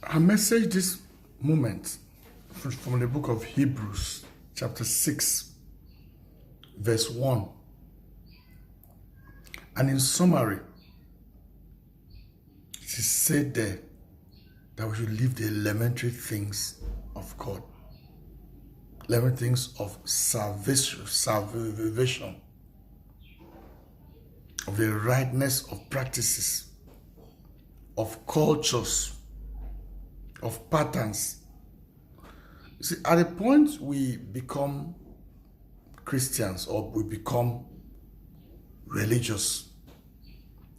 Our message this moment from the book of Hebrews, chapter 6, verse 1. And in summary, it is said there that we should leave the elementary things of God, elementary things of salvation, of the rightness of practices, of cultures, of patterns. You see, at the point we become Christians or we become religious,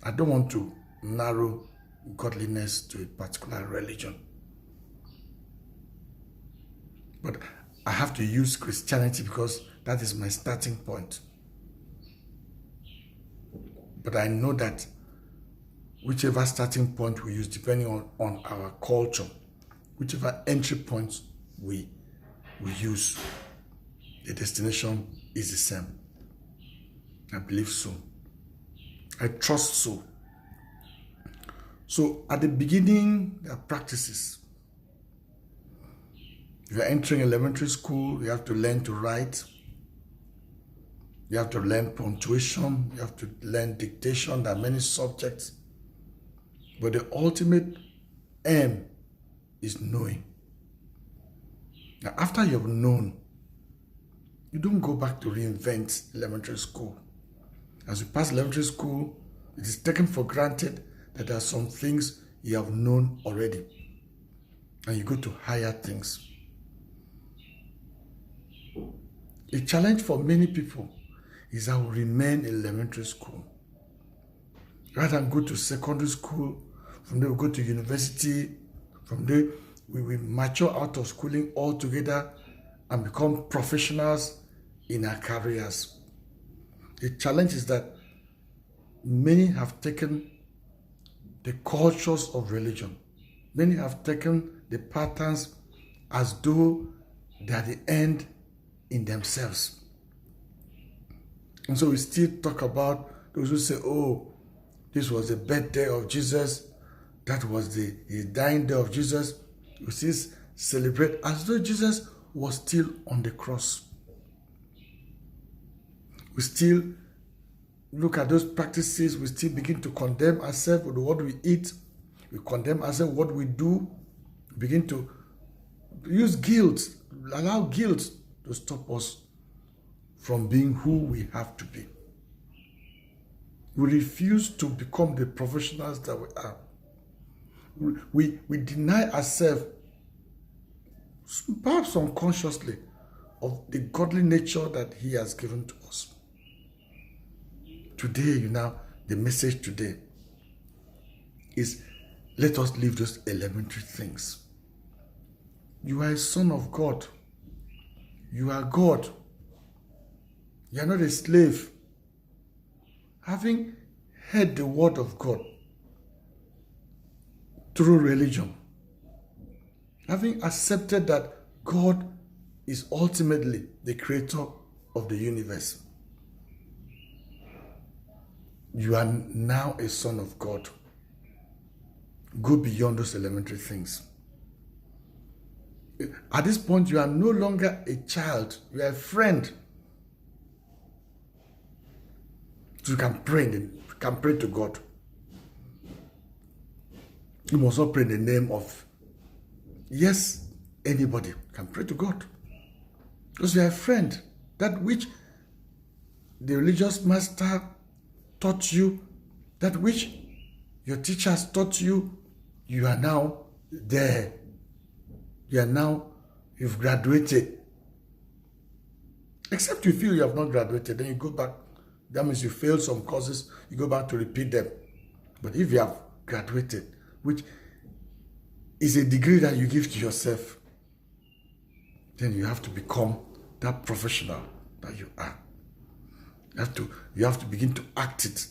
I don't want to narrow godliness to a particular religion, but I have to use Christianity because that is my starting point. But I know that whichever starting point we use, depending on our culture, whichever entry point we use, the destination is the same. I believe so. I trust so. So at the beginning, there are practices. If you're entering elementary school, you have to learn to write. You have to learn punctuation. You have to learn dictation. There are many subjects. But the ultimate aim is knowing. Now, after you've known, you don't go back to reinvent elementary school. As you pass elementary school, it is taken for granted that there are some things you have known already. And you go to higher things. A challenge for many people is that we remain in elementary school. Rather than go to secondary school, from there we go to university, from there we mature out of schooling altogether and become professionals in our careers. The challenge is that many have taken the cultures of religion. Many have taken the patterns as though they are the end in themselves. And so we still talk about those who say, oh, this was the birthday of Jesus, that was the dying day of Jesus. We still celebrate as though Jesus was still on the cross. We still look at those practices, we still begin to condemn ourselves with what we eat, we condemn ourselves with what we do, we begin to use guilt, allow guilt to stop us from being who we have to be. We refuse to become the professionals that we are. We deny ourselves, perhaps unconsciously, of the godly nature that He has given to us. Today, the message today is, let us leave those elementary things. You are a son of God. You are God. You are not a slave. Having heard the word of God through religion, having accepted that God is ultimately the creator of the universe, you are now a son of God. Go beyond those elementary things. At this point, you are no longer a child, you are a friend. So you can pray to God. You must not pray in the name of, yes, anybody can pray to God. Because you are a friend. That which the religious master taught you, that which your teachers taught you, you are now there. You've graduated. Except you feel you have not graduated, then you go back. That means you failed some courses, you go back to repeat them. But if you have graduated, which is a degree that you give to yourself, then you have to become that professional that you are. You have to begin to act it.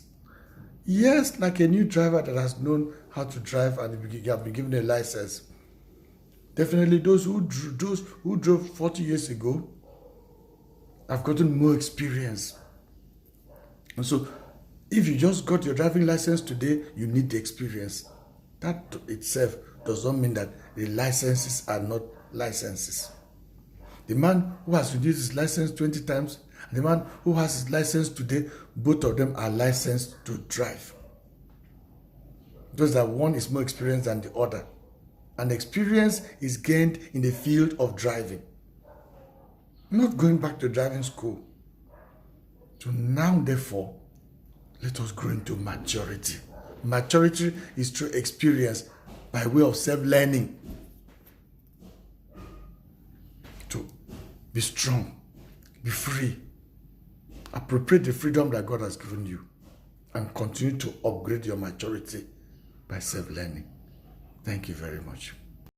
Yes, like a new driver that has known how to drive and you have been given a license. Definitely those who drove 40 years ago have gotten more experience. And so if you just got your driving license today, you need the experience. That itself does not mean that the licenses are not licenses. The man who has renewed his license 20 times, and the man who has his license today, both of them are licensed to drive. Just that one is more experienced than the other. And experience is gained in the field of driving. Not going back to driving school. So now, therefore, let us grow into maturity. Maturity is through experience by way of self-learning. To be strong, be free, appropriate the freedom that God has given you, and continue to upgrade your maturity by self-learning. Thank you very much.